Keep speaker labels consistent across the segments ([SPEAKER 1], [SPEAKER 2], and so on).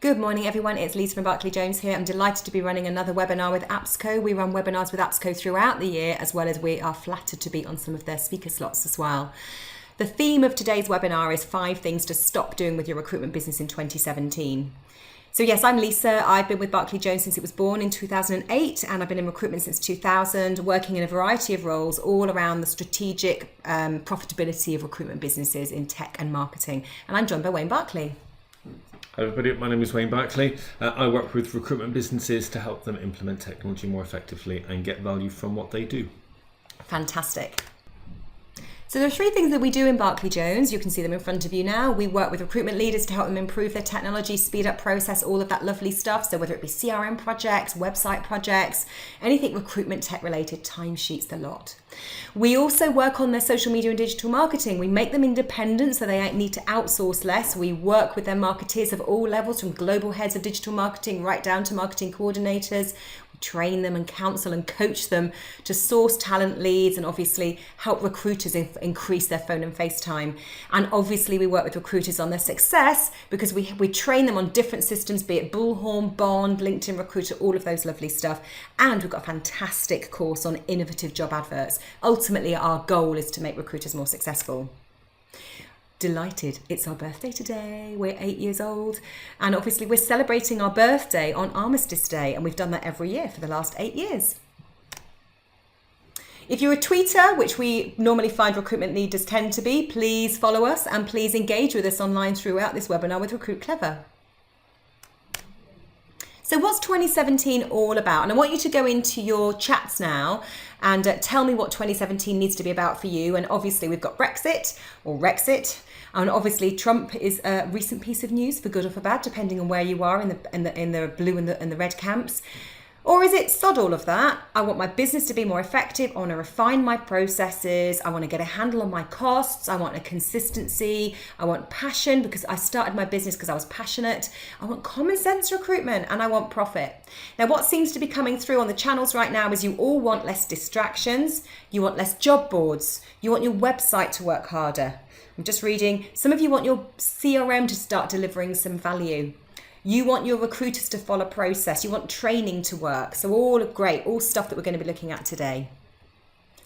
[SPEAKER 1] Good morning, everyone. It's Lisa from Barclay Jones here. I'm delighted to be running another webinar with APSCo. We run webinars with APSCo throughout the year, as well as we are flattered to be on some of their speaker slots as well. The theme of today's webinar is 5 things to stop doing with your recruitment business in 2017. So yes, I'm Lisa. I've been with Barclay Jones since it was born in 2008, and I've been in recruitment since 2000, working in a variety of roles all around the strategic profitability of recruitment businesses in tech and marketing. And I'm joined by Wayne Barclay.
[SPEAKER 2] Hi everybody, my name is Wayne Barclay. I work with recruitment businesses to help them implement technology more effectively and get value from what they do.
[SPEAKER 1] Fantastic. So there are 3 things that we do in Barclay Jones. You can see them in front of you now. We work with recruitment leaders to help them improve their technology, speed up process, all of that lovely stuff. So whether it be CRM projects, website projects, anything recruitment tech related, timesheets, the lot. We also work on their social media and digital marketing. We make them independent so they need to outsource less. We work with their marketeers of all levels, from global heads of digital marketing right down to marketing coordinators. Train them and counsel and coach them to source talent leads and obviously help recruiters increase their phone and face time. And obviously we work with recruiters on their success because we train them on different systems, be it Bullhorn, Bond, LinkedIn Recruiter, all of those lovely stuff. And we've got a fantastic course on innovative job adverts. Ultimately, our goal is to make recruiters more successful. Delighted. It's our birthday today. We're 8 years old. And obviously we're celebrating our birthday on Armistice Day. And we've done that every year for the last 8 years. If you're a tweeter, which we normally find recruitment leaders tend to be, please follow us and please engage with us online throughout this webinar with Recruit Clever. So what's 2017 all about? And I want you to go into your chats now and tell me what 2017 needs to be about for you. And obviously we've got Brexit or Rexit. And obviously Trump is a recent piece of news, for good or for bad, depending on where you are in the blue and the red camps. Or is it sod all of that? I want my business to be more effective. I want to refine my processes. I want to get a handle on my costs. I want a consistency. I want passion because I started my business because I was passionate. I want common sense recruitment and I want profit. Now, what seems to be coming through on the channels right now is you all want less distractions. You want less job boards. You want your website to work harder. I'm just reading. Some of you want your CRM to start delivering some value. You want your recruiters to follow process. You want training to work. So all great, all stuff that we're going to be looking at today.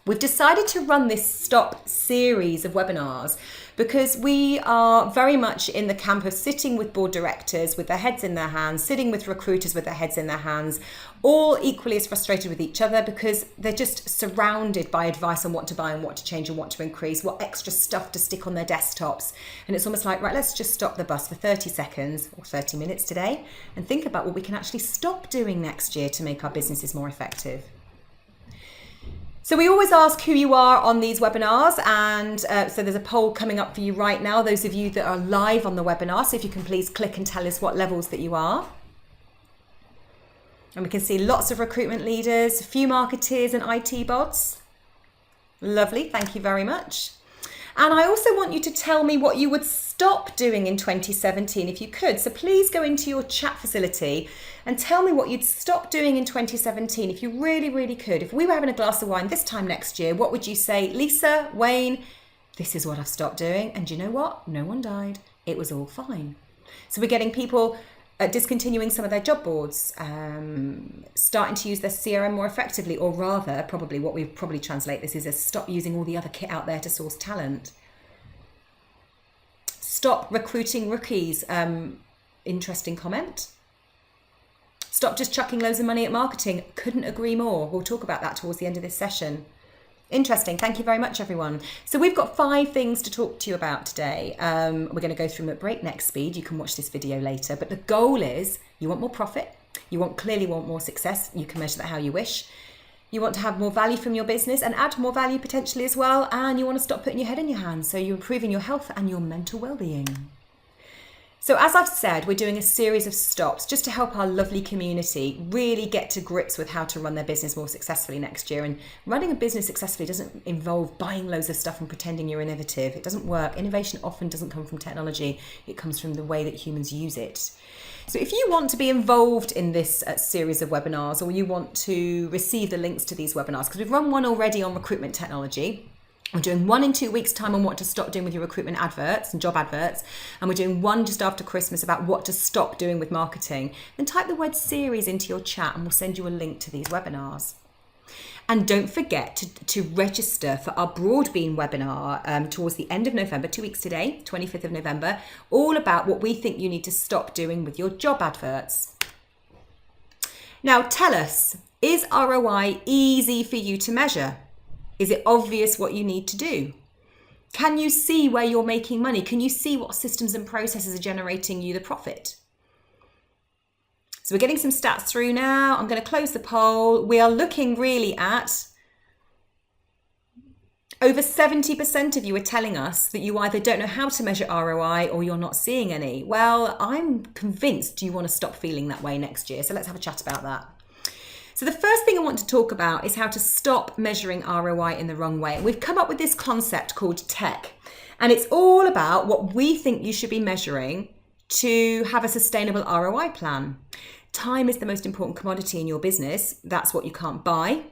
[SPEAKER 1] We've decided to run this stop series of webinars because we are very much in the camp of sitting with board directors with their heads in their hands, sitting with recruiters with their heads in their hands, all equally as frustrated with each other because they're just surrounded by advice on what to buy and what to change and what to increase, what extra stuff to stick on their desktops. And it's almost like, right, let's just stop the bus for 30 seconds or 30 minutes today and think about what we can actually stop doing next year to make our businesses more effective. So we always ask who you are on these webinars, and so there's a poll coming up for you right now, those of you that are live on the webinar, so if you can please click and tell us what levels that you are. And we can see lots of recruitment leaders, a few marketeers and IT bots. Lovely, thank you very much. And I also want you to tell me what you would stop doing in 2017 if you could. So please go into your chat facility and tell me what you'd stop doing in 2017 if you really, really could. If we were having a glass of wine this time next year, what would you say? Lisa, Wayne, this is what I've stopped doing. And do you know what? No one died. It was all fine. So we're getting people discontinuing some of their job boards, starting to use their CRM more effectively, or rather, probably what we probably translate this is stop using all the other kit out there to source talent. Stop recruiting rookies. Interesting comment. Stop just chucking loads of money at marketing. Couldn't agree more. We'll talk about that towards the end of this session. Interesting. Thank you very much, everyone. So we've got 5 things to talk to you about today. We're going to go through them at breakneck speed. You can watch this video later. But the goal is you want more profit. You clearly want more success. You can measure that how you wish. You want to have more value from your business and add more value potentially as well. And you want to stop putting your head in your hands. So you're improving your health and your mental well-being. So as I've said, we're doing a series of stops just to help our lovely community really get to grips with how to run their business more successfully next year. And running a business successfully doesn't involve buying loads of stuff and pretending you're innovative. It doesn't work. Innovation often doesn't come from technology. It comes from the way that humans use it. So if you want to be involved in this series of webinars, or you want to receive the links to these webinars, because we've run one already on recruitment technology, We're doing one in 2 weeks' time on what to stop doing with your recruitment adverts and job adverts. And we're doing one just after Christmas about what to stop doing with marketing. Then type the word series into your chat and we'll send you a link to these webinars. And don't forget to register for our Broadbean webinar towards the end of November, 2 weeks today, 25th of November, all about what we think you need to stop doing with your job adverts. Now tell us, is ROI easy for you to measure? Is it obvious what you need to do? Can you see where you're making money? Can you see what systems and processes are generating you the profit? So we're getting some stats through now. I'm going to close the poll. We are looking really at over 70% of you are telling us that you either don't know how to measure ROI or you're not seeing any. Well, I'm convinced you want to stop feeling that way next year. So let's have a chat about that. So the first thing I want to talk about is how to stop measuring ROI in the wrong way. We've come up with this concept called tech, and it's all about what we think you should be measuring to have a sustainable ROI plan. Time is the most important commodity in your business. That's what you can't buy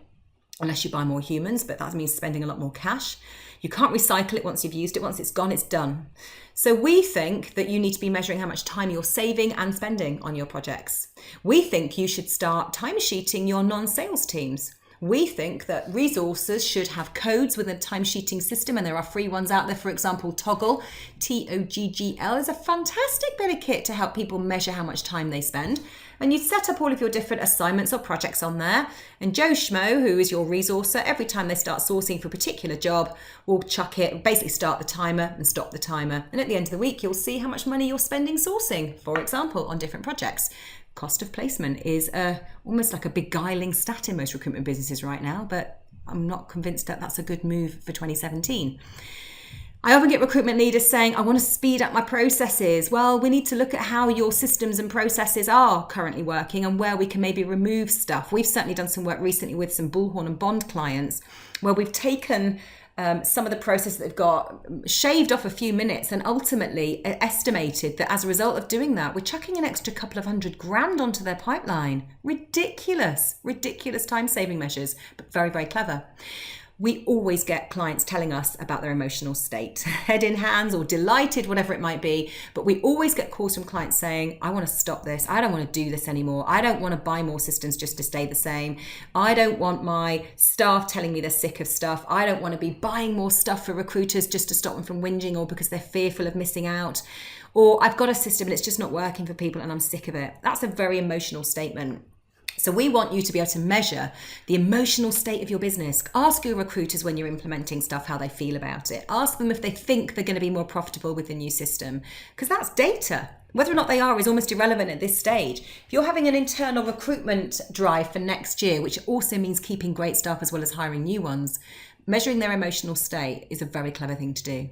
[SPEAKER 1] unless you buy more humans, but that means spending a lot more cash. You can't recycle it once you've used it. Once it's gone, it's done. So we think that you need to be measuring how much time you're saving and spending on your projects. We think you should start timesheeting your non-sales teams. We think that resources should have codes within a timesheeting system, and there are free ones out there. For example, Toggl, Toggl, is a fantastic bit of kit to help people measure how much time they spend. And you set up all of your different assignments or projects on there. And Joe Schmo, who is your resourcer, every time they start sourcing for a particular job, will chuck it, basically start the timer and stop the timer. And at the end of the week, you'll see how much money you're spending sourcing, for example, on different projects. Cost of placement is almost like a beguiling stat in most recruitment businesses right now, but I'm not convinced that that's a good move for 2017. I often get recruitment leaders saying, I want to speed up my processes. Well, we need to look at how your systems and processes are currently working and where we can maybe remove stuff. We've certainly done some work recently with some Bullhorn and Bond clients where we've taken some of the processes that they've got, shaved off a few minutes, and ultimately estimated that as a result of doing that, we're chucking an extra couple of $100,000 onto their pipeline. Ridiculous time-saving measures, but very, very clever. We always get clients telling us about their emotional state, head in hands or delighted, whatever it might be. But we always get calls from clients saying, I want to stop this. I don't want to do this anymore. I don't want to buy more systems just to stay the same. I don't want my staff telling me they're sick of stuff. I don't want to be buying more stuff for recruiters just to stop them from whinging or because they're fearful of missing out. Or I've got a system and it's just not working for people and I'm sick of it. That's a very emotional statement. So we want you to be able to measure the emotional state of your business. Ask your recruiters when you're implementing stuff how they feel about it. Ask them if they think they're going to be more profitable with the new system, because that's data. Whether or not they are is almost irrelevant at this stage. If you're having an internal recruitment drive for next year, which also means keeping great staff as well as hiring new ones, measuring their emotional state is a very clever thing to do.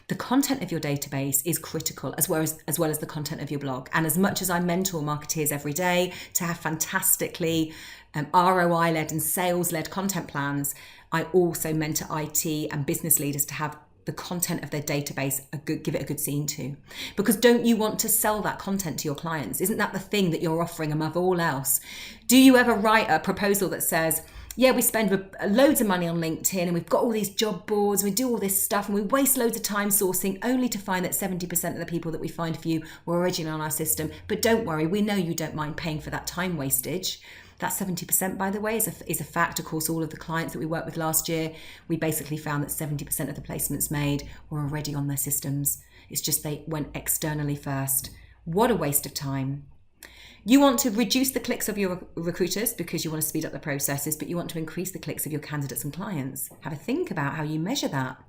[SPEAKER 1] The content of your database is critical as well as the content of your blog. And as much as I mentor marketeers every day to have fantastically ROI-led and sales-led content plans, I also mentor IT and business leaders to have the content of their database give it a good scene to. Because don't you want to sell that content to your clients? Isn't that the thing that you're offering above all else? Do you ever write a proposal that says, yeah, we spend loads of money on LinkedIn and we've got all these job boards, we do all this stuff and we waste loads of time sourcing only to find that 70% of the people that we find for you were originally on our system. But don't worry, we know you don't mind paying for that time wastage. That 70%, by the way, is a fact. Of course, all of the clients that we worked with last year, we basically found that 70% of the placements made were already on their systems. It's just they went externally first. What a waste of time. You want to reduce the clicks of your recruiters because you want to speed up the processes, but you want to increase the clicks of your candidates and clients. Have a think about how you measure that.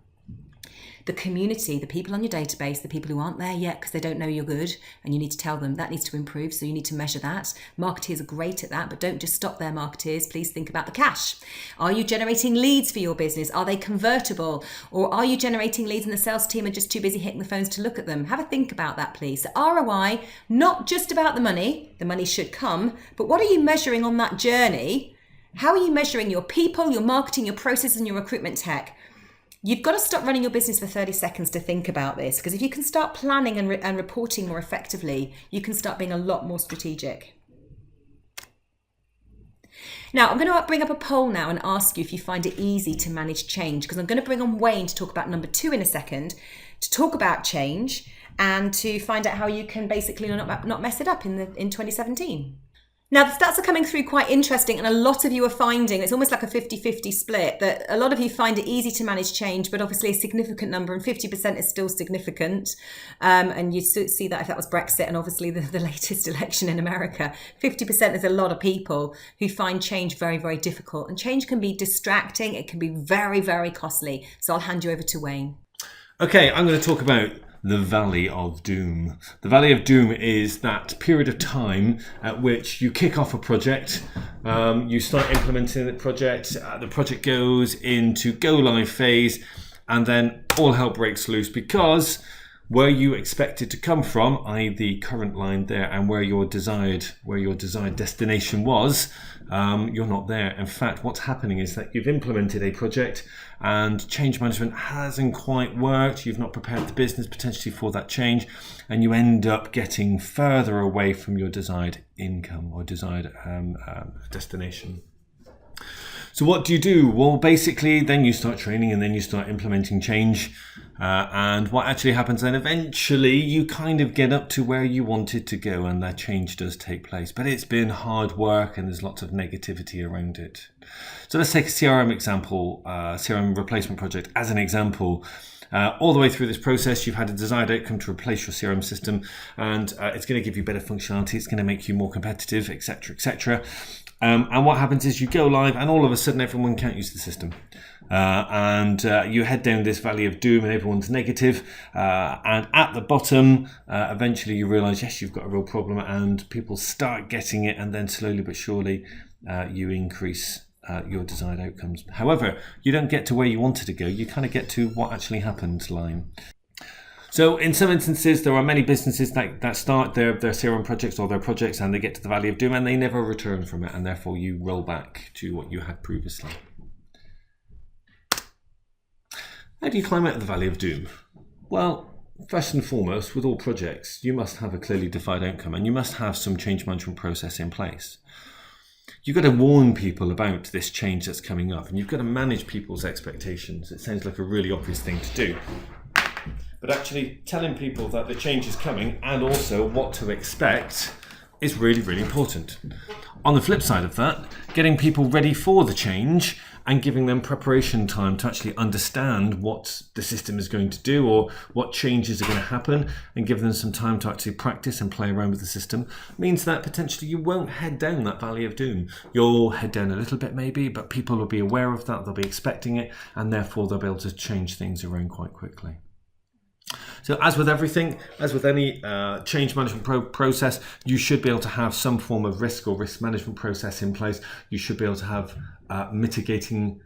[SPEAKER 1] The community, the people on your database, the people who aren't there yet because they don't know you're good and you need to tell them that needs to improve, so you need to measure that. Marketeers are great at that, but don't just stop there, marketeers. Please think about the cash. Are you generating leads for your business? Are they convertible? Or are you generating leads and the sales team are just too busy hitting the phones to look at them? Have a think about that, please. So ROI, not just about the money should come, but what are you measuring on that journey? How are you measuring your people, your marketing, your processes, and your recruitment tech? You've got to stop running your business for 30 seconds to think about this, because if you can start planning and reporting more effectively, you can start being a lot more strategic. Now, I'm going to bring up a poll now and ask you if you find it easy to manage change, because I'm going to bring on Wayne to talk about number 2 in a second, to talk about change and to find out how you can basically not mess it up in 2017. Now, the stats are coming through quite interesting, and a lot of you are finding, it's almost like a 50-50 split, that a lot of you find it easy to manage change, but obviously a significant number, and 50% is still significant. And you see that if that was Brexit and obviously the latest election in America, 50% is a lot of people who find change very, very difficult. And change can be distracting, it can be very, very costly. So I'll hand you over to Wayne.
[SPEAKER 2] Okay, I'm going to talk about the Valley of Doom. The Valley of Doom is that period of time at which you kick off a project, you start implementing the project goes into go live phase, and then all hell breaks loose because where you expect it to come from, i.e. the current line there, and where your desired destination was, you're not there. In fact, what's happening is that you've implemented a project and change management hasn't quite worked. You've not prepared the business potentially for that change, and you end up getting further away from your desired income or desired destination. So what do you do? Well, basically, then you start training and then you start implementing change. And what actually happens then, eventually you kind of get up to where you wanted to go and that change does take place. But it's been hard work and there's lots of negativity around it. So let's take a CRM example, CRM replacement project as an example. All the way through this process, you've had a desired outcome to replace your CRM system, and it's going to give you better functionality, it's going to make you more competitive, etc., etc. And what happens is you go live and all of a sudden everyone can't use the system. And you head down this valley of doom and everyone's negative. And at the bottom, eventually you realise, yes, you've got a real problem, and people start getting it, and then slowly but surely you increase your desired outcomes. However, you don't get to where you wanted to go. You kind of get to what actually happened line. So in some instances, there are many businesses that start their CRM projects or their projects and they get to the Valley of Doom and they never return from it, and therefore you roll back to what you had previously. How do you climb out of the Valley of Doom? Well, first and foremost, with all projects, you must have a clearly defined outcome and you must have some change management process in place. You've got to warn people about this change that's coming up, and you've got to manage people's expectations. It sounds like a really obvious thing to do. But actually telling people that the change is coming and also what to expect is really, really important. On the flip side of that, getting people ready for the change and giving them preparation time to actually understand what the system is going to do or what changes are going to happen, and give them some time to actually practice and play around with the system, means that potentially you won't head down that Valley of Doom. You'll head down a little bit maybe, but people will be aware of that, they'll be expecting it, and therefore they'll be able to change things around quite quickly. So as with everything, as with any change management process, you should be able to have some form of risk or risk management process in place. You should be able to have mitigating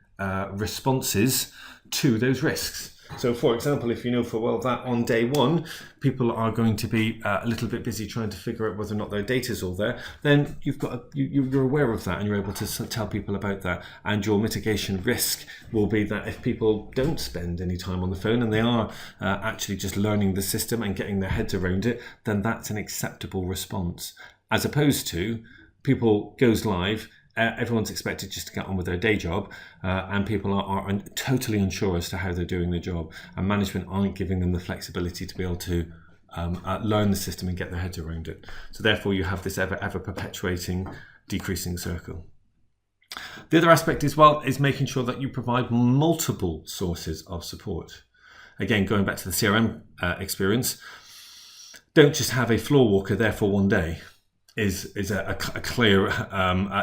[SPEAKER 2] responses to those risks. So for example, if you know for well that on day one, people are going to be a little bit busy trying to figure out whether or not their data is all there, then you're aware of that and you're able to tell people about that. And your mitigation risk will be that if people don't spend any time on the phone and they are actually just learning the system and getting their heads around it, then that's an acceptable response. As opposed to people goes live, everyone's expected just to get on with their day job, and people are totally unsure as to how they're doing their job, and management aren't giving them the flexibility to be able to learn the system and get their heads around it. So therefore you have this ever perpetuating decreasing circle. The other aspect as well is making sure that you provide multiple sources of support. Again, going back to the CRM experience, don't just have a floor walker there for one day. Is a clear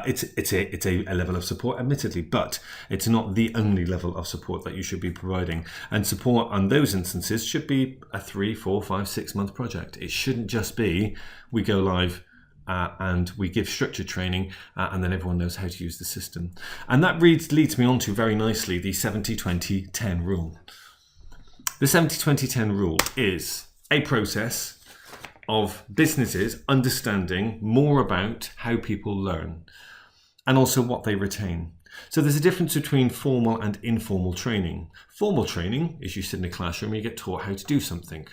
[SPEAKER 2] it's a level of support, admittedly, but it's not the only level of support that you should be providing. And support on those instances should be a 3, 4, 5, 6 month project. It shouldn't just be we go live and we give structured training and then everyone knows how to use the system. And that leads me on to very nicely the 70-20-10 rule. The 70-20-10 rule is a process of businesses understanding more about how people learn and also what they retain. So there's a difference between formal and informal training. Formal training is you sit in a classroom and you get taught how to do something.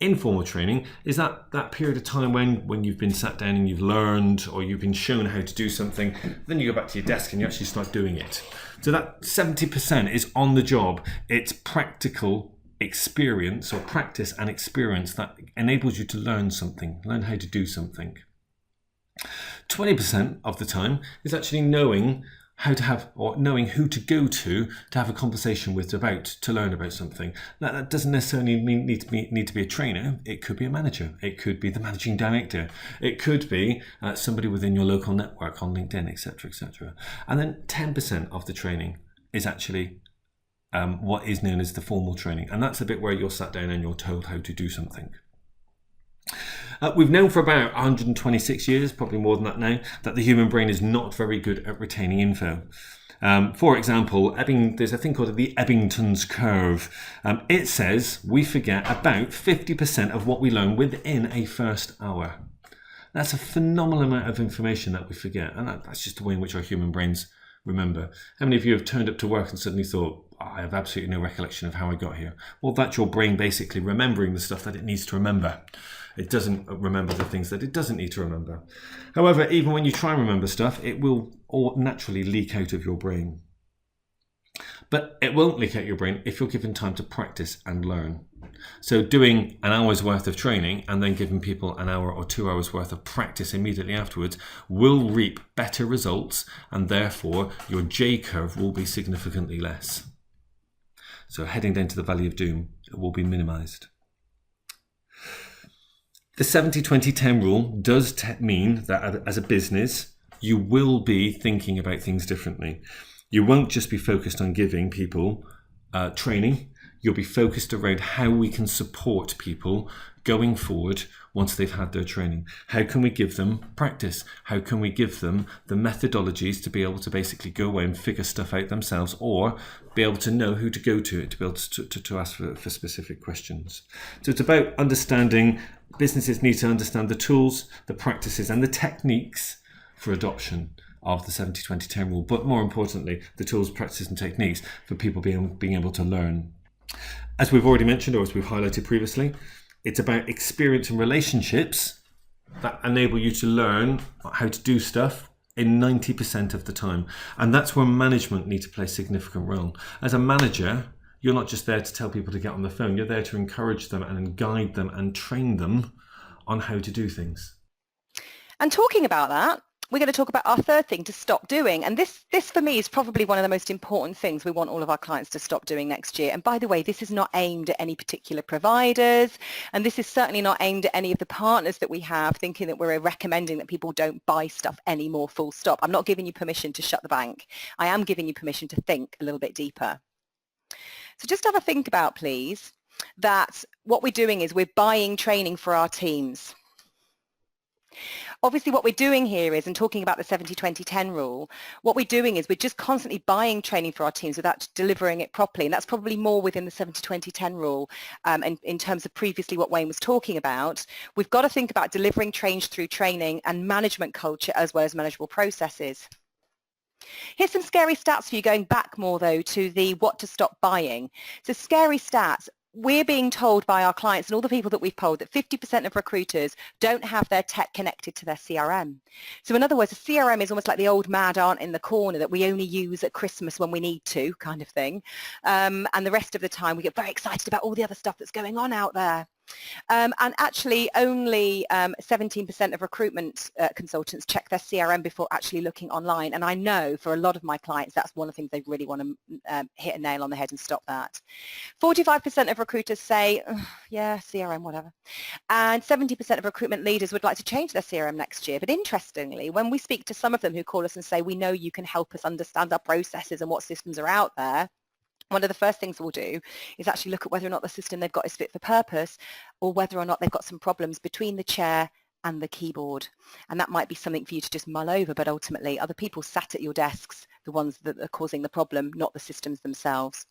[SPEAKER 2] Informal training is that period of time when you've been sat down and you've learned or you've been shown how to do something, then you go back to your desk and you actually start doing it. So that 70% is on the job. It's practical experience or practice and experience that enables you to learn something, learn how to do something. 20% of the time is actually knowing how to have, or knowing who to go to have a conversation with to learn about something. That doesn't necessarily need to be a trainer. It could be a manager. It could be the managing director. It could be somebody within your local network on LinkedIn, etc., etc. And then 10% of the training is actually what is known as the formal training. And that's the bit where you're sat down and you're told how to do something. We've known for about 126 years, probably more than that now, that the human brain is not very good at retaining info. For example, there's a thing called the Ebbington's curve. It says we forget about 50% of what we learn within a first hour. That's a phenomenal amount of information that we forget, and that's just the way in which our human brains remember. How many of you have turned up to work and suddenly thought, I have absolutely no recollection of how I got here? Well, that's your brain basically remembering the stuff that it needs to remember. It doesn't remember the things that it doesn't need to remember. However, even when you try and remember stuff, it will all naturally leak out of your brain. But it won't leak out your brain if you're given time to practice and learn. So doing an hour's worth of training and then giving people an hour or 2 hours worth of practice immediately afterwards will reap better results, and therefore your J curve will be significantly less. So heading down to the Valley of Doom, it will be minimized. The 70-20-10 rule does mean that as a business, you will be thinking about things differently. You won't just be focused on giving people training. You'll be focused around how we can support people going forward once they've had their training. How can we give them practice? How can we give them the methodologies to be able to basically go away and figure stuff out themselves, or be able to know who to go to be able to ask for specific questions. So it's about understanding. Businesses need to understand the tools, the practices and the techniques for adoption of the 70-20-10 rule, but more importantly, the tools, practices and techniques for people being able to learn. As we've already mentioned, or as we've highlighted previously, it's about experience and relationships that enable you to learn how to do stuff in 90% of the time. And that's where management need to play a significant role. As a manager, you're not just there to tell people to get on the phone. You're there to encourage them and guide them and train them on how to do things.
[SPEAKER 3] And talking about that, we're going to talk about our third thing to stop doing. And this for me is probably one of the most important things we want all of our clients to stop doing next year. And by the way, this is not aimed at any particular providers. And this is certainly not aimed at any of the partners that we have, thinking that we're recommending that people don't buy stuff anymore, full stop. I'm not giving you permission to shut the bank. I am giving you permission to think a little bit deeper. So just have a think about, please, that what we're doing is we're buying training for our teams. Obviously, what we're doing here is, and talking about the 70-20-10 rule, what we're doing is we're just constantly buying training for our teams without delivering it properly. And that's probably more within the 70-20-10 rule. And in terms of previously what Wayne was talking about, we've got to think about delivering change through training and management culture as well as manageable processes. Here's some scary stats for you, going back more though to the what to stop buying. So scary stats. We're being told by our clients and all the people that we've polled that 50% of recruiters don't have their tech connected to their CRM. So in other words, a CRM is almost like the old mad aunt in the corner that we only use at Christmas when we need to, kind of thing. And the rest of the time we get very excited about all the other stuff that's going on out there. And actually only 17% of recruitment consultants check their CRM before actually looking online. And I know for a lot of my clients, that's one of the things they really want to hit a nail on the head and stop that. 45% of recruiters say, oh, yeah, CRM, whatever. And 70% of recruitment leaders would like to change their CRM next year. But interestingly, when we speak to some of them who call us and say, we know you can help us understand our processes and what systems are out there, one of the first things we'll do is actually look at whether or not the system they've got is fit for purpose, or whether or not they've got some problems between the chair and the keyboard. And that might be something for you to just mull over, but ultimately other people sat at your desks, the ones that are causing the problem, not the systems themselves.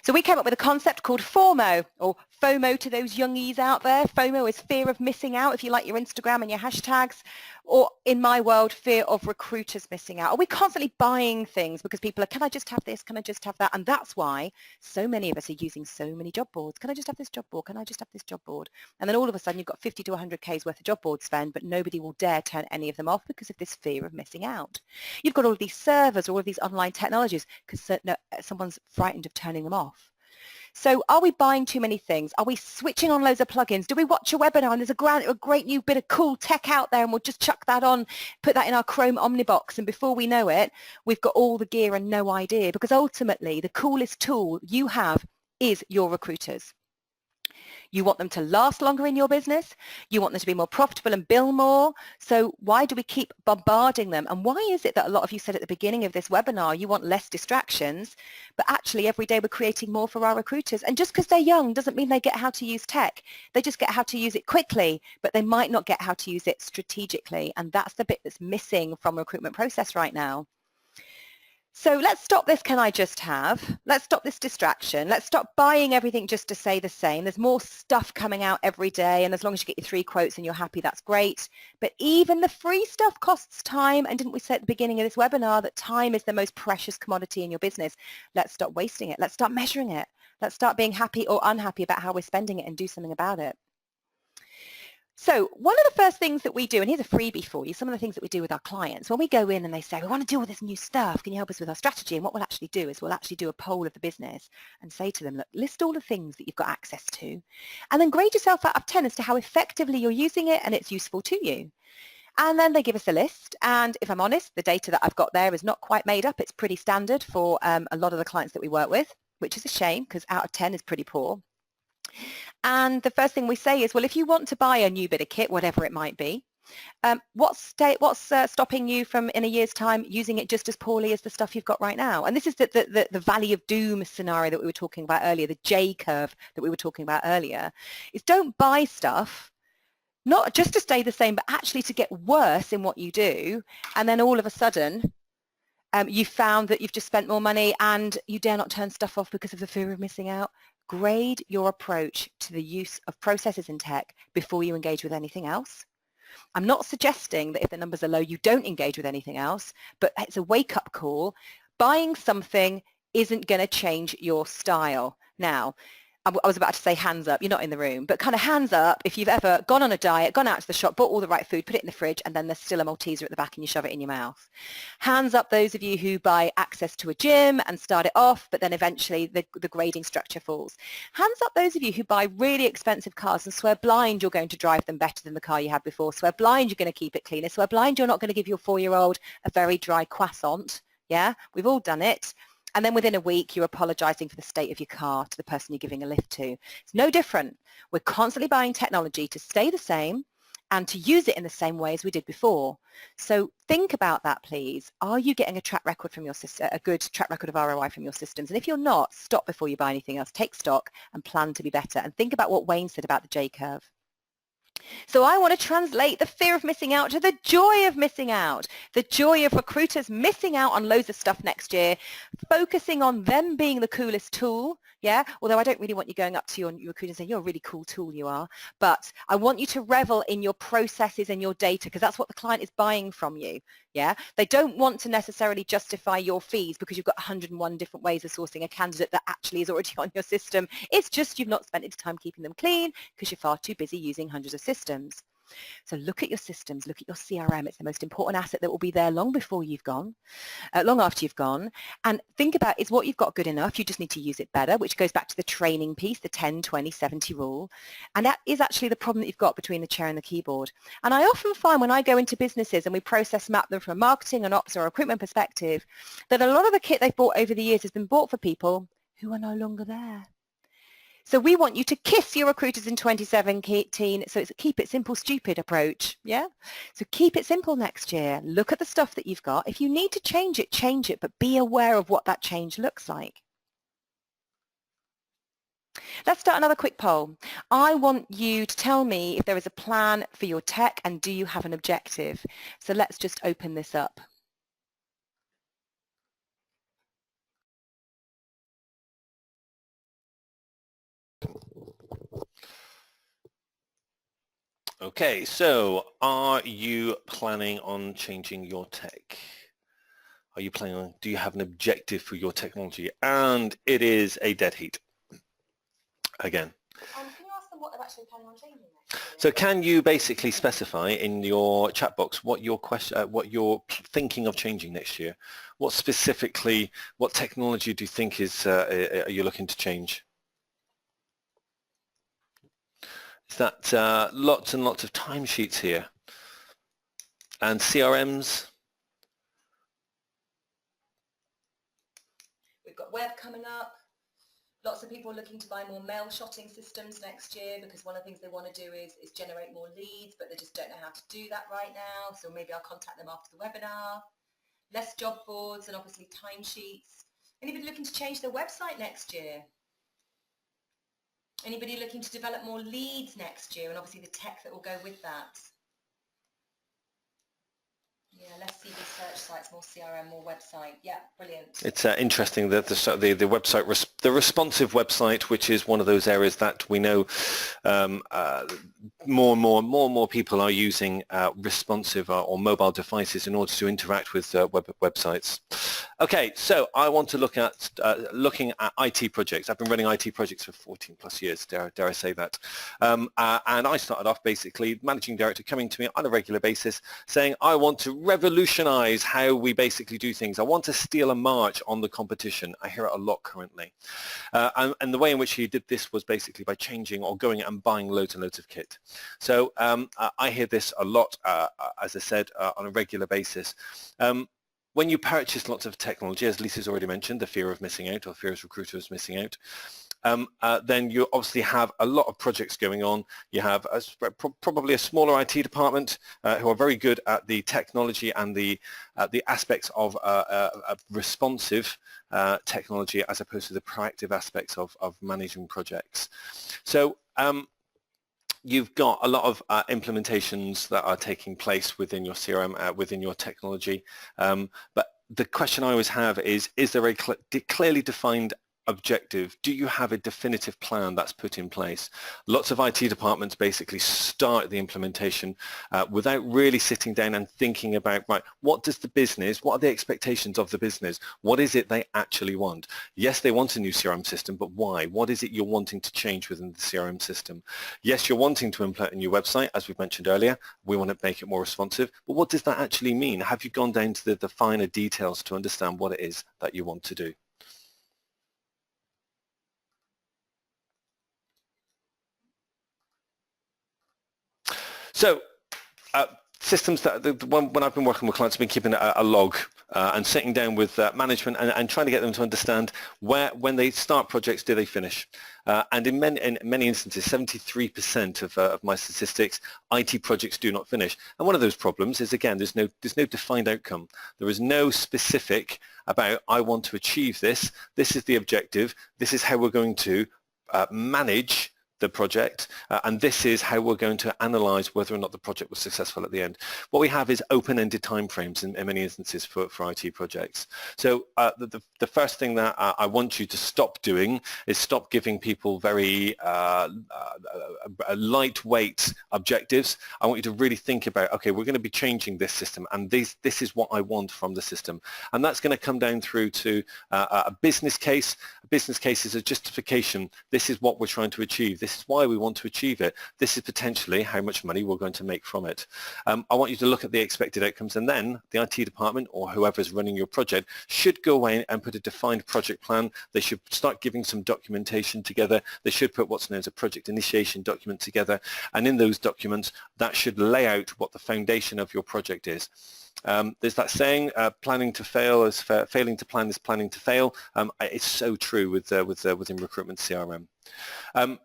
[SPEAKER 3] So we came up with a concept called FOMO, or FOMO to those youngies out there. FOMO is fear of missing out, if you like your Instagram and your hashtags. Or in my world, fear of recruiters missing out. Are we constantly buying things because people are, can I just have this? Can I just have that? And that's why so many of us are using so many job boards. Can I just have this job board? Can I just have this job board? And then all of a sudden you've got 50 to 100K's worth of job board spend, but nobody will dare turn any of them off because of this fear of missing out. You've got all of these servers, all of these online technologies because someone's frightened of turning them off. So are we buying too many things? Are we switching on loads of plugins? Do we watch a webinar and there's a great new bit of cool tech out there and we'll just chuck that on, put that in our Chrome Omnibox, and before we know it, we've got all the gear and no idea, because ultimately the coolest tool you have is your recruiters. You want them to last longer in your business. You want them to be more profitable and bill more. So why do we keep bombarding them? And why is it that a lot of you said at the beginning of this webinar, you want less distractions, but actually every day we're creating more for our recruiters? And just because they're young doesn't mean they get how to use tech. They just get how to use it quickly, but they might not get how to use it strategically. And that's the bit that's missing from recruitment process right now. So let's stop this can I just have. Let's stop this distraction. Let's stop buying everything just to say the same. There's more stuff coming out every day, and as long as you get your 3 quotes and you're happy, that's great. But even the free stuff costs time, and didn't we say at the beginning of this webinar that time is the most precious commodity in your business? Let's stop wasting it. Let's start measuring it. Let's start being happy or unhappy about how we're spending it and do something about it. So one of the first things that we do, and here's a freebie for you, some of the things that we do with our clients, when we go in and they say, we want to do all this new stuff, can you help us with our strategy? And what we'll actually do is we'll actually do a poll of the business and say to them, look, list all the things that you've got access to, and then grade yourself out of 10 as to how effectively you're using it and it's useful to you. And then they give us a list, and if I'm honest, the data that I've got there is not quite made up. It's pretty standard for a lot of the clients that we work with, which is a shame because out of 10 is pretty poor. And the first thing we say is, well, if you want to buy a new bit of kit, whatever it might be, what's stopping you from in a year's time using it just as poorly as the stuff you've got right now? And this is the valley of doom scenario that we were talking about earlier, the J curve that we were talking about earlier, is don't buy stuff not just to stay the same, but actually to get worse in what you do. And then all of a sudden, you found that you've just spent more money and you dare not turn stuff off because of the fear of missing out. Grade your approach to the use of processes in tech before you engage with anything else. I'm not suggesting that if the numbers are low, you don't engage with anything else, but it's a wake-up call. Buying something isn't going to change your style. Now, I was about to say hands up, you're not in the room, but kind of hands up if you've ever gone on a diet, gone out to the shop, bought all the right food, put it in the fridge, and then there's still a Malteser at the back and you shove it in your mouth. Hands up those of you who buy access to a gym and start it off, but then eventually the grading structure falls. Hands up those of you who buy really expensive cars and swear blind you're going to drive them better than the car you had before, swear blind you're going to keep it cleaner, swear blind you're not going to give your 4-year-old a very dry croissant. Yeah, we've all done it. And then within a week, you're apologizing for the state of your car to the person you're giving a lift to. It's no different. We're constantly buying technology to stay the same and to use it in the same way as we did before. So think about that, please. Are you getting a track record from your system, a good track record of ROI from your systems? And if you're not, stop before you buy anything else. Take stock and plan to be better. And think about what Wayne said about the J curve. So I want to translate the fear of missing out to the joy of missing out, the joy of recruiters missing out on loads of stuff next year, focusing on them being the coolest tool. Yeah, although I don't really want you going up to your recruiter and saying, you're a really cool tool, you are. But I want you to revel in your processes and your data because that's what the client is buying from you. Yeah, they don't want to necessarily justify your fees because you've got 101 different ways of sourcing a candidate that actually is already on your system. It's just you've not spent any time keeping them clean because you're far too busy using hundreds of systems. So look at your systems, look at your CRM. It's the most important asset that will be there long before you've gone, long after you've gone. And think about, is what you've got good enough? You just need to use it better, which goes back to the training piece, the 10, 20, 70 rule. And that is actually the problem that you've got between the chair and the keyboard. And I often find when I go into businesses and we process map them from a marketing and ops or recruitment perspective, that a lot of the kit they've bought over the years has been bought for people who are no longer there. So we want you to kiss your recruiters in 2017. So it's a keep it simple, stupid approach. Yeah. So keep it simple next year. Look at the stuff that you've got. If you need to change it, but be aware of what that change looks like. Let's start another quick poll. I want you to tell me if there is a plan for your tech and do you have an objective? So let's just open this up.
[SPEAKER 2] Okay, so are you planning on changing your tech? Are you planning on, do you have an objective for your technology? And it is a dead heat. Again.
[SPEAKER 1] Can you ask them what they're actually planning on changing next year?
[SPEAKER 2] So can you basically specify in your chat box what your what you're thinking of changing next year? What specifically, what technology do you think is, are you looking to change? Is that lots and lots of timesheets here? And CRMs?
[SPEAKER 1] We've got web coming up. Lots of people are looking to buy more mail shotting systems next year because one of the things they want to do is generate more leads, but they just don't know how to do that right now. So maybe I'll contact them after the webinar. Less job boards and obviously timesheets. Anybody looking to change their website next year? Anybody looking to develop more leads next year and obviously the tech that will go with that? Yeah, less CV search sites, more CRM, more website. Yeah, brilliant.
[SPEAKER 2] It's interesting that the website, the responsive website, which is one of those areas that we know more and more people are using responsive or mobile devices in order to interact with websites. Okay, so I want to look at looking at IT projects. I've been running IT projects for 14 plus years, dare I say that. And I started off basically managing director coming to me on a regular basis saying, I want to revolutionize how we basically do things. I want to steal a march on the competition. I hear it a lot currently. And the way in which he did this was basically by changing or going and buying loads and loads of kit. So I hear this a lot, as I said, on a regular basis. When you purchase lots of technology, as Lisa's already mentioned, the fear of missing out or fear as recruiters missing out, then you obviously have a lot of projects going on. You have probably a smaller IT department who are very good at the technology and the aspects of responsive technology as opposed to the proactive aspects of managing projects. So you've got a lot of implementations that are taking place within your CRM, within your technology. But the question I always have is there a clearly defined objective? Do you have a definitive plan that's put in place? Lots of IT departments basically start the implementation without really sitting down and thinking about, right, what does the business, what are the expectations of the business? What is it they actually want? Yes, they want a new CRM system, but why? What is it you're wanting to change within the CRM system? Yes, you're wanting to implement a new website, as we've mentioned earlier. We want to make it more responsive, but what does that actually mean? Have you gone down to the finer details to understand what it is that you want to do? So systems that when I've been working with clients, I've been keeping a log and sitting down with management and trying to get them to understand when they start projects, do they finish? And in many instances, 73% of my statistics, IT projects do not finish. And one of those problems is, again, there's no defined outcome. There is no specific about, I want to achieve this. This is the objective. This is how we're going to manage the project, and this is how we're going to analyze whether or not the project was successful at the end. What we have is open-ended timeframes in many instances for IT projects. So the first thing that I want you to stop doing is stop giving people very lightweight objectives. I want you to really think about, okay, we're going to be changing this system, and this is what I want from the system. And that's going to come down through to a business case. A business case is a justification. This is what we're trying to achieve. This is why we want to achieve it. This is potentially how much money we're going to make from it. I want you to look at the expected outcomes, and then the IT department or whoever's running your project should go away and put a defined project plan. They should start giving some documentation together. They should put what's known as a project initiation document together, and in those documents that should lay out what the foundation of your project is. There's that saying, planning to fail is failing to plan is planning to fail. It's so true within recruitment CRM.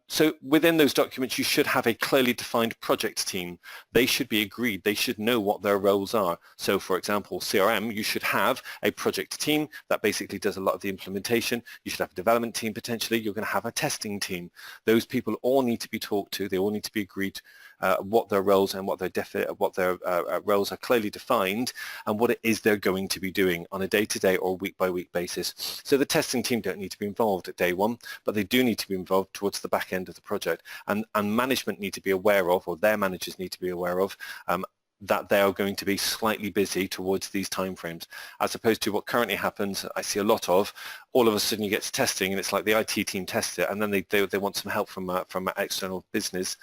[SPEAKER 2] So within those documents, you should have a clearly defined project team. They should be agreed. They should know what their roles are. So for example, CRM, you should have a project team that basically does a lot of the implementation. You should have a development team potentially. You're going to have a testing team. Those people all need to be talked to. They all need to be agreed what their roles and what their roles are clearly defined, and what it is they're going to be doing on a day-to-day or week-by-week basis. So the testing team don't need to be involved at day one, but they do need to be involved towards the back end of the project, and management need to be aware of, or their managers need to be aware of, that they are going to be slightly busy towards these timeframes, as opposed to what currently happens. I see a lot of, all of a sudden you get to testing and it's like the IT team tests it, and then they want some help from external business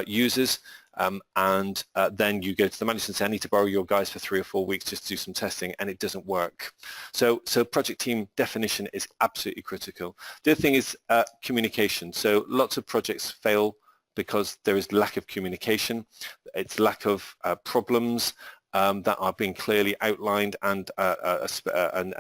[SPEAKER 2] users, and then you go to the manager and say, I need to borrow your guys for 3 or 4 weeks just to do some testing, and it doesn't work. So project team definition is absolutely critical. The other thing is communication. So lots of projects fail because there is lack of communication. It's lack of problems that are being clearly outlined and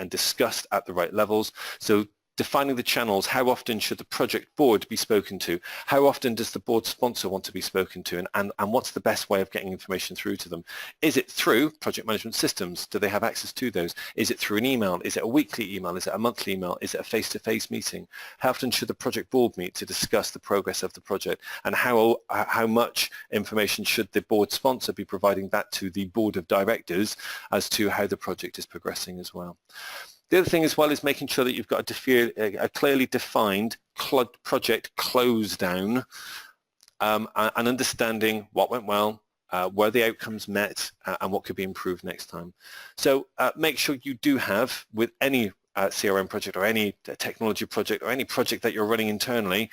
[SPEAKER 2] discussed at the right levels. So defining the channels, how often should the project board be spoken to? How often does the board sponsor want to be spoken to? And what's the best way of getting information through to them? Is it through project management systems? Do they have access to those? Is it through an email? Is it a weekly email? Is it a monthly email? Is it a face-to-face meeting? How often should the project board meet to discuss the progress of the project? And how much information should the board sponsor be providing back to the board of directors as to how the project is progressing as well? The other thing as well is making sure that you've got a clearly defined project close down, and understanding what went well, were the outcomes met, and what could be improved next time. So make sure you do have, with any CRM project or any technology project or any project that you're running internally,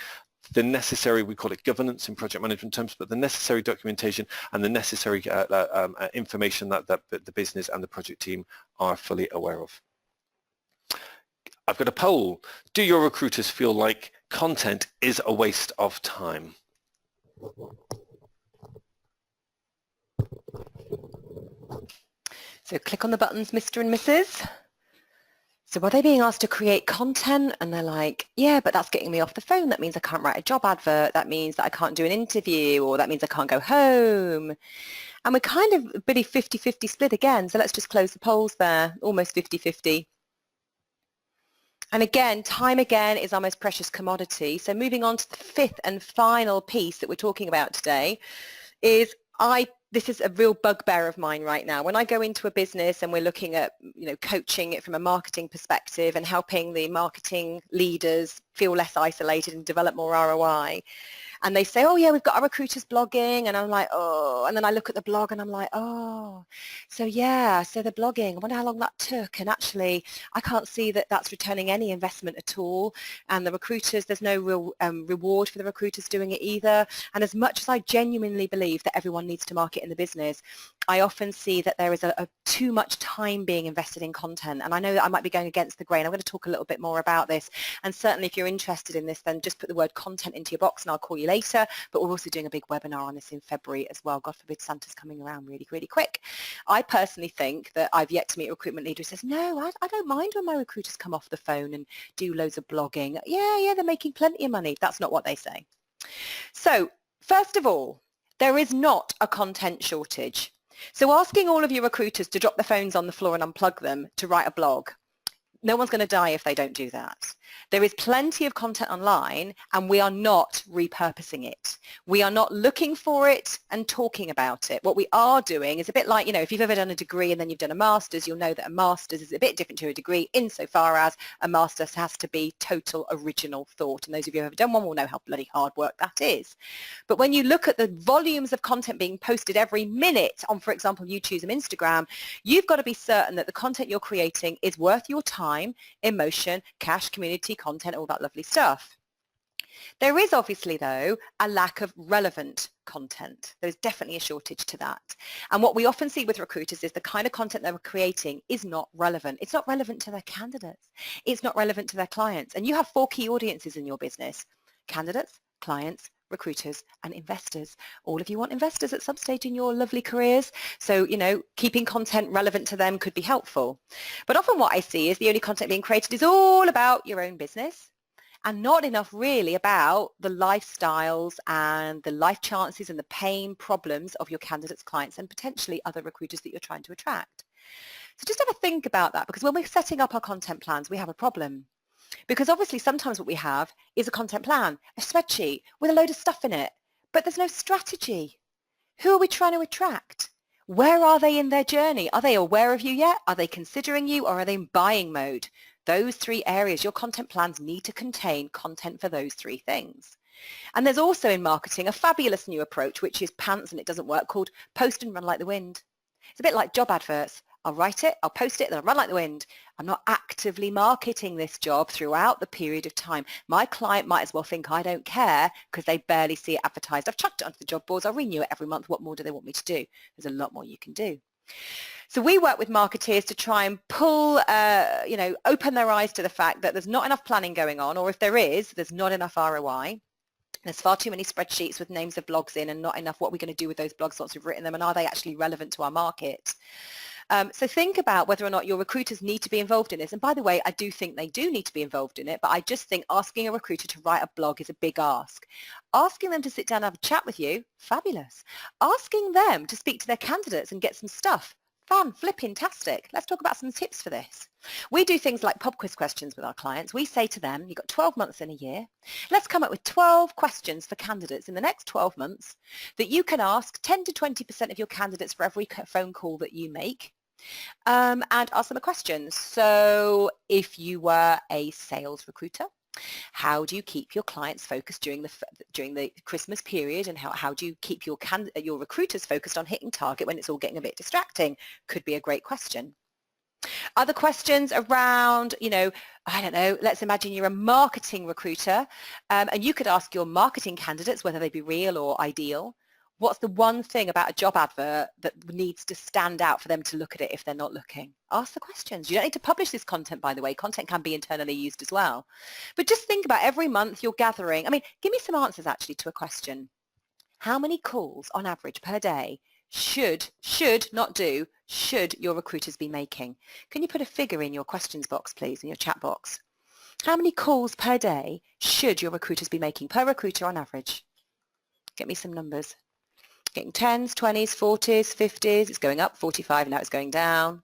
[SPEAKER 2] the necessary, we call it governance in project management terms, but the necessary documentation and the necessary information that the business and the project team are fully aware of. I've got a poll. Do your recruiters feel like content is a waste of time?
[SPEAKER 3] So click on the buttons, Mr. and Mrs. So are they being asked to create content? And they're like, yeah, but that's getting me off the phone. That means I can't write a job advert. That means that I can't do an interview, or that means I can't go home. And we're kind of a pretty 50-50 split again. So let's just close the polls there, almost 50-50. And again, time again is our most precious commodity. So moving on to the fifth and final piece that we're talking about today is this is a real bugbear of mine right now. When I go into a business and we're looking at, coaching it from a marketing perspective and helping the marketing leaders feel less isolated and develop more ROI, and they say, oh yeah, we've got our recruiters blogging, and I'm like, oh, and then I look at the blog and I'm like, oh, so yeah, so they're blogging, I wonder how long that took, and actually I can't see that that's returning any investment at all, and the recruiters, there's no real reward for the recruiters doing it either. And as much as I genuinely believe that everyone needs to market in the business, I often see that there is a too much time being invested in content, and I know that I might be going against the grain. I'm going to talk a little bit more about this, and certainly if you're interested in this, then just put the word content into your box and I'll call you later. But we're also doing a big webinar on this in February as well. God forbid Santa's coming around really, really quick. I personally think that I've yet to meet a recruitment leader who says, no, I don't mind when my recruiters come off the phone and do loads of blogging. Yeah, they're making plenty of money. That's not what they say. So first of all, there is not a content shortage. So asking all of your recruiters to drop their phones on the floor and unplug them to write a blog, no one's going to die if they don't do that. There is plenty of content online, and we are not repurposing it. We are not looking for it and talking about it. What we are doing is a bit like, if you've ever done a degree and then you've done a master's, you'll know that a master's is a bit different to a degree insofar as a master's has to be total original thought. And those of you who have ever done one will know how bloody hard work that is. But when you look at the volumes of content being posted every minute on, for example, YouTube and Instagram, you've got to be certain that the content you're creating is worth your time, emotion, cash, community, content, all that lovely stuff. There is obviously, though, a lack of relevant content. There's definitely a shortage to that. And what we often see with recruiters is the kind of content they're creating is not relevant. It's not relevant to their candidates. It's not relevant to their clients. And you have 4 key audiences in your business: candidates, clients, recruiters, and investors. All of you want investors at some stage in your lovely careers. So, keeping content relevant to them could be helpful. But often what I see is the only content being created is all about your own business, and not enough really about the lifestyles and the life chances and the pain problems of your candidates, clients, and potentially other recruiters that you're trying to attract. So just have a think about that, because when we're setting up our content plans, we have a problem. Because obviously sometimes what we have is a content plan, a spreadsheet with a load of stuff in it, but there's no strategy. Who are we trying to attract? Where are they in their journey? Are they aware of you yet? Are they considering you, or are they in buying mode? Those 3 areas, your content plans need to contain content for those 3 things. And there's also in marketing a fabulous new approach, which is pants and it doesn't work, called post and run like the wind. It's a bit like job adverts. I'll write it, I'll post it, then I'll run like the wind. I'm not actively marketing this job throughout the period of time. My client might as well think I don't care because they barely see it advertised. I've chucked it onto the job boards. I'll renew it every month. What more do they want me to do? There's a lot more you can do. So we work with marketeers to try and pull, open their eyes to the fact that there's not enough planning going on, or if there is, there's not enough ROI. There's far too many spreadsheets with names of blogs in and not enough what we're going to do with those blogs once we've written them, and are they actually relevant to our market? So think about whether or not your recruiters need to be involved in this. And by the way, I do think they do need to be involved in it, but I just think asking a recruiter to write a blog is a big ask. Asking them to sit down and have a chat with you, fabulous. Asking them to speak to their candidates and get some stuff, flipping-tastic. Let's talk about some tips for this. We do things like pub quiz questions with our clients. We say to them, you've got 12 months in a year. Let's come up with 12 questions for candidates in the next 12 months that you can ask 10 to 20% of your candidates for every phone call that you make. And ask them a question. So if you were a sales recruiter, how do you keep your clients focused during the Christmas period, and how do you keep your recruiters focused on hitting target when it's all getting a bit distracting? Could be a great question. Other questions around, I don't know, let's imagine you're a marketing recruiter, and you could ask your marketing candidates, whether they be real or ideal, what's the one thing about a job advert that needs to stand out for them to look at it if they're not looking? Ask the questions. You don't need to publish this content, by the way. Content can be internally used as well. But just think about every month you're gathering. Give me some answers actually to a question. How many calls on average per day should your recruiters be making? Can you put a figure in your questions box, please, in your chat box? How many calls per day should your recruiters be making per recruiter on average? Get me some numbers. Getting 10s, 20s, 40s, 50s, it's going up, 45, now it's going down.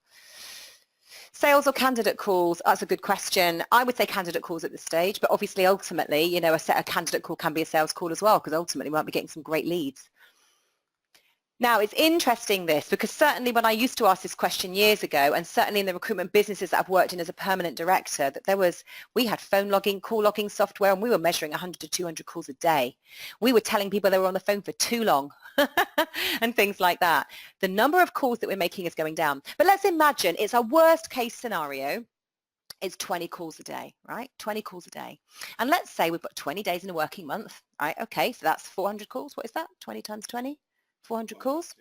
[SPEAKER 3] Sales or candidate calls, that's a good question. I would say candidate calls at this stage, but obviously ultimately, a candidate call can be a sales call as well, because ultimately we might be getting some great leads. Now, it's interesting this, because certainly when I used to ask this question years ago, and certainly in the recruitment businesses that I've worked in as a permanent director, that we had phone logging, call logging software, and we were measuring 100 to 200 calls a day. We were telling people they were on the phone for too long and things like that. The number of calls that we're making is going down. But let's imagine it's our worst case scenario. It's 20 calls a day, right? 20 calls a day. And let's say we've got 20 days in a working month, right? Okay, so that's 400 calls. What is that? 20 times 20? 400 calls?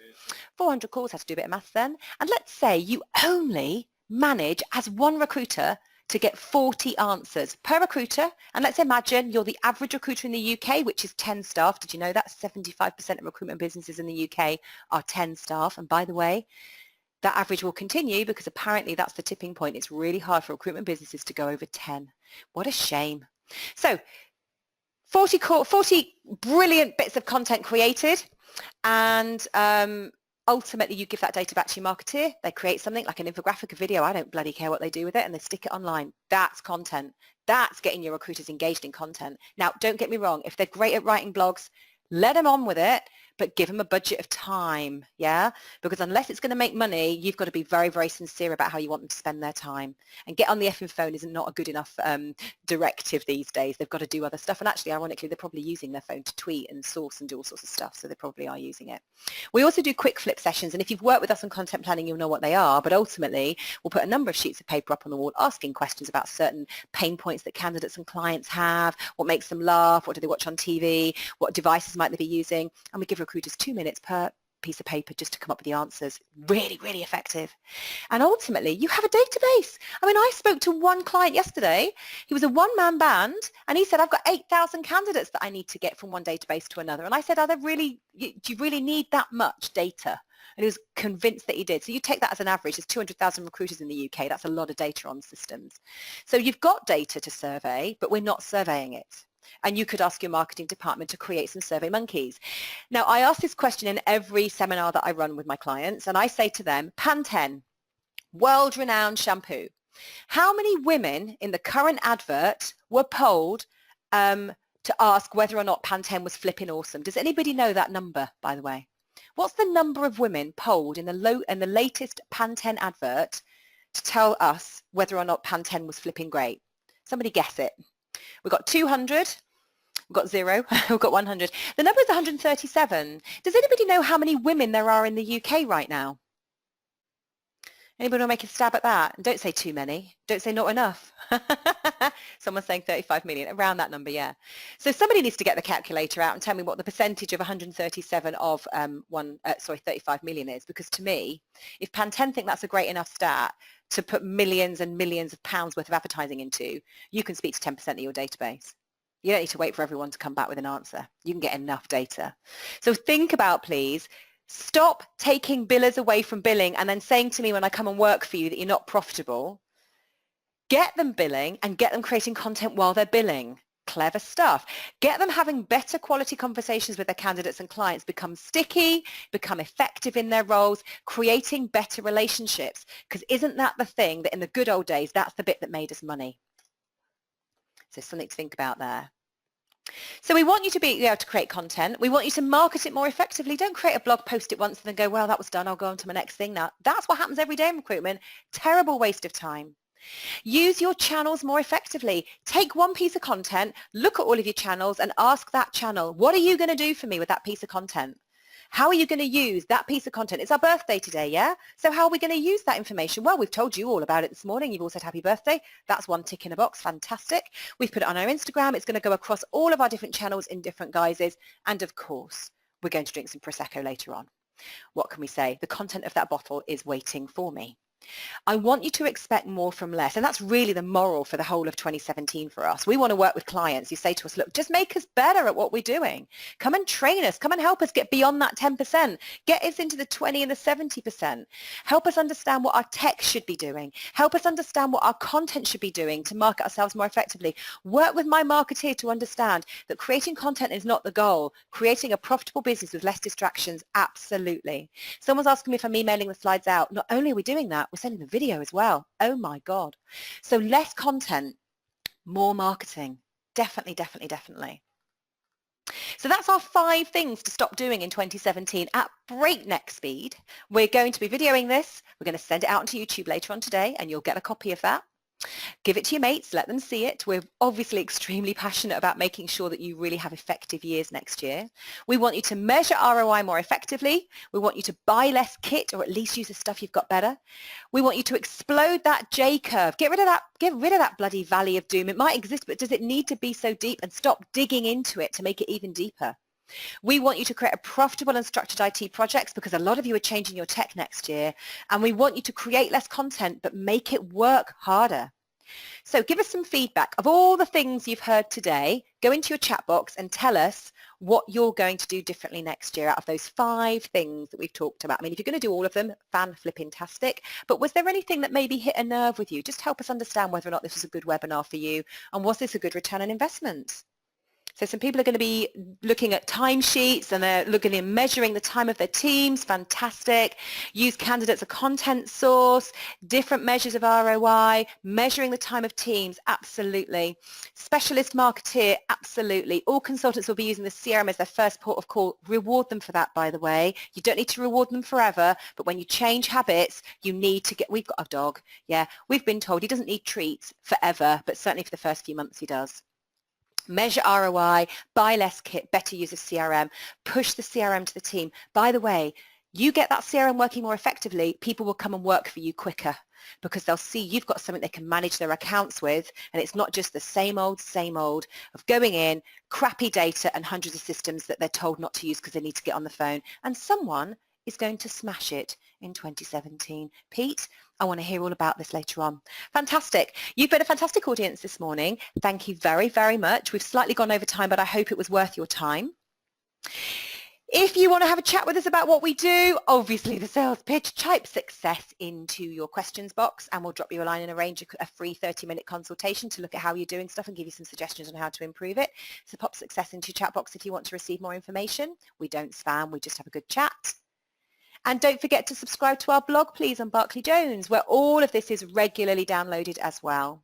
[SPEAKER 3] 400 calls, have to do a bit of maths then. And let's say you only manage as one recruiter to get 40 answers per recruiter. And let's imagine you're the average recruiter in the UK, which is 10 staff. Did you know that 75% of recruitment businesses in the UK are 10 staff? And by the way, that average will continue because apparently that's the tipping point. It's really hard for recruitment businesses to go over 10. What a shame. So 40 brilliant bits of content created, and ultimately you give that data back to your marketeer. They create something like an infographic, a video, I don't bloody care what they do with it, and they stick it online. That's content. That's getting your recruiters engaged in content. Now, don't get me wrong, if they're great at writing blogs, let them on with it, but give them a budget of time, yeah? Because unless it's going to make money, you've got to be very, very sincere about how you want them to spend their time. And get on the effing phone is not a good enough directive these days. They've got to do other stuff. And actually, ironically, they're probably using their phone to tweet and source and do all sorts of stuff. So they probably are using it. We also do quick flip sessions. And if you've worked with us on content planning, you'll know what they are. But ultimately, we'll put a number of sheets of paper up on the wall asking questions about certain pain points that candidates and clients have, what makes them laugh, what do they watch on TV, what devices might they be using. And we give recruiters 2 minutes per piece of paper just to come up with the answers. Really, really effective. And ultimately, you have a database. I spoke to one client yesterday. He was a one-man band, and he said, I've got 8,000 candidates that I need to get from one database to another. And I said, do you really need that much data? And he was convinced that he did. So you take that as an average. There's 200,000 recruiters in the UK. That's a lot of data on systems. So you've got data to survey, but we're not surveying it. And you could ask your marketing department to create some survey monkeys. Now, I ask this question in every seminar that I run with my clients, and I say to them, Pantene, world-renowned shampoo. How many women in the current advert were polled to ask whether or not Pantene was flipping awesome? Does anybody know that number, by the way? What's the number of women polled in the latest Pantene advert to tell us whether or not Pantene was flipping great? Somebody guess it. We've got 200, we've got 0, we've got 100. The number is 137. Does anybody know how many women there are in the UK right now? Anybody want to make a stab at that? And don't say too many. Don't say not enough. Someone's saying 35 million, around that number, yeah. So somebody needs to get the calculator out and tell me what the percentage of 137 of 35 million is, because to me, if Pantene think that's a great enough stat to put millions and millions of pounds worth of advertising into, you can speak to 10% of your database. You don't need to wait for everyone to come back with an answer. You can get enough data. So think about, please, stop taking billers away from billing and then saying to me when I come and work for you that you're not profitable. Get them billing and get them creating content while they're billing. Clever stuff. Get them having better quality conversations with their candidates and clients, become sticky, become effective in their roles, creating better relationships. Because isn't that the thing that in the good old days, that's the bit that made us money? So something to think about there. So we want you to be able to create content. We want you to market it more effectively. Don't create a blog, post it once and then go, well, that was done. I'll go on to my next thing now. That's what happens every day in recruitment. Terrible waste of time. Use your channels more effectively. Take one piece of content, look at all of your channels and ask that channel, what are you going to do for me with that piece of content? How are you going to use that piece of content? It's our birthday today, yeah? So how are we going to use that information? Well, we've told you all about it this morning. You've all said happy birthday. That's one tick in a box. Fantastic. We've put it on our Instagram. It's going to go across all of our different channels in different guises. And of course, we're going to drink some Prosecco later on. What can we say? The content of that bottle is waiting for me. I want you to expect more from less. And that's really the moral for the whole of 2017 for us. We want to work with clients who say to us, look, just make us better at what we're doing. Come and train us. Come and help us get beyond that 10%. Get us into the 20 and the 70%. Help us understand what our tech should be doing. Help us understand what our content should be doing to market ourselves more effectively. Work with my marketeer to understand that creating content is not the goal. Creating a profitable business with less distractions, absolutely. Someone's asking me if I'm emailing the slides out. Not only are we doing that, we're sending the video as well. Oh my God. So less content, more marketing. Definitely, definitely, definitely. So that's our 5 things to stop doing in 2017 at breakneck speed. We're going to be videoing this. We're going to send it out onto YouTube later on today and you'll get a copy of that. Give it to your mates, let them see it. We're obviously extremely passionate about making sure that you really have effective years next year. We want you to measure ROI more effectively. We want you to buy less kit or at least use the stuff you've got better. We want you to explode that J curve. Get rid of that bloody valley of doom. It might exist, but does it need to be so deep? And stop digging into it to make it even deeper. We want you to create a profitable and structured IT projects because a lot of you are changing your tech next year. And we want you to create less content, but make it work harder. So give us some feedback of all the things you've heard today. Go into your chat box and tell us what you're going to do differently next year out of those 5 things that we've talked about. I mean, if you're going to do all of them, fan-flipping-tastic. But was there anything that maybe hit a nerve with you? Just help us understand whether or not this was a good webinar for you. And was this a good return on investment? So some people are going to be looking at timesheets and they're looking at measuring the time of their teams. Fantastic. Use candidates as a content source, different measures of ROI, measuring the time of teams. Absolutely. Specialist marketeer. Absolutely. All consultants will be using the CRM as their first port of call. Reward them for that, by the way. You don't need to reward them forever, but when you change habits, you need to get, we've got a dog. Yeah. We've been told he doesn't need treats forever, but certainly for the first few months he does. Measure ROI, buy less kit, better use of CRM, push the CRM to the team. By the way, you get that CRM working more effectively, people will come and work for you quicker because they'll see you've got something they can manage their accounts with, and it's not just the same old of going in, crappy data and hundreds of systems that they're told not to use because they need to get on the phone. And someone is going to smash it in 2017. Pete, I want to hear all about this later on. Fantastic. You've been a fantastic audience this morning. Thank you very, very much. We've slightly gone over time, but I hope it was worth your time. If you want to have a chat with us about what we do, obviously the sales pitch, type success into your questions box and we'll drop you a line and arrange a free 30-minute consultation to look at how you're doing stuff and give you some suggestions on how to improve it. So pop success into your chat box if you want to receive more information. We don't spam, we just have a good chat. And don't forget to subscribe to our blog, please, on Barclay Jones, where all of this is regularly downloaded as well.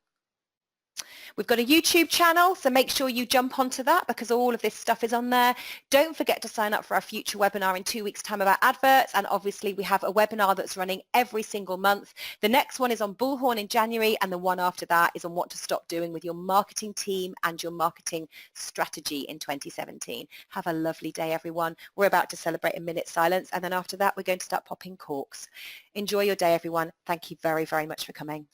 [SPEAKER 3] We've got a YouTube channel, so make sure you jump onto that because all of this stuff is on there. Don't forget to sign up for our future webinar in 2 weeks' time about adverts, and obviously we have a webinar that's running every single month. The next one is on Bullhorn in January, and the one after that is on what to stop doing with your marketing team and your marketing strategy in 2017. Have a lovely day, everyone. We're about to celebrate a minute's silence, and then after that we're going to start popping corks. Enjoy your day, everyone. Thank you very, very much for coming.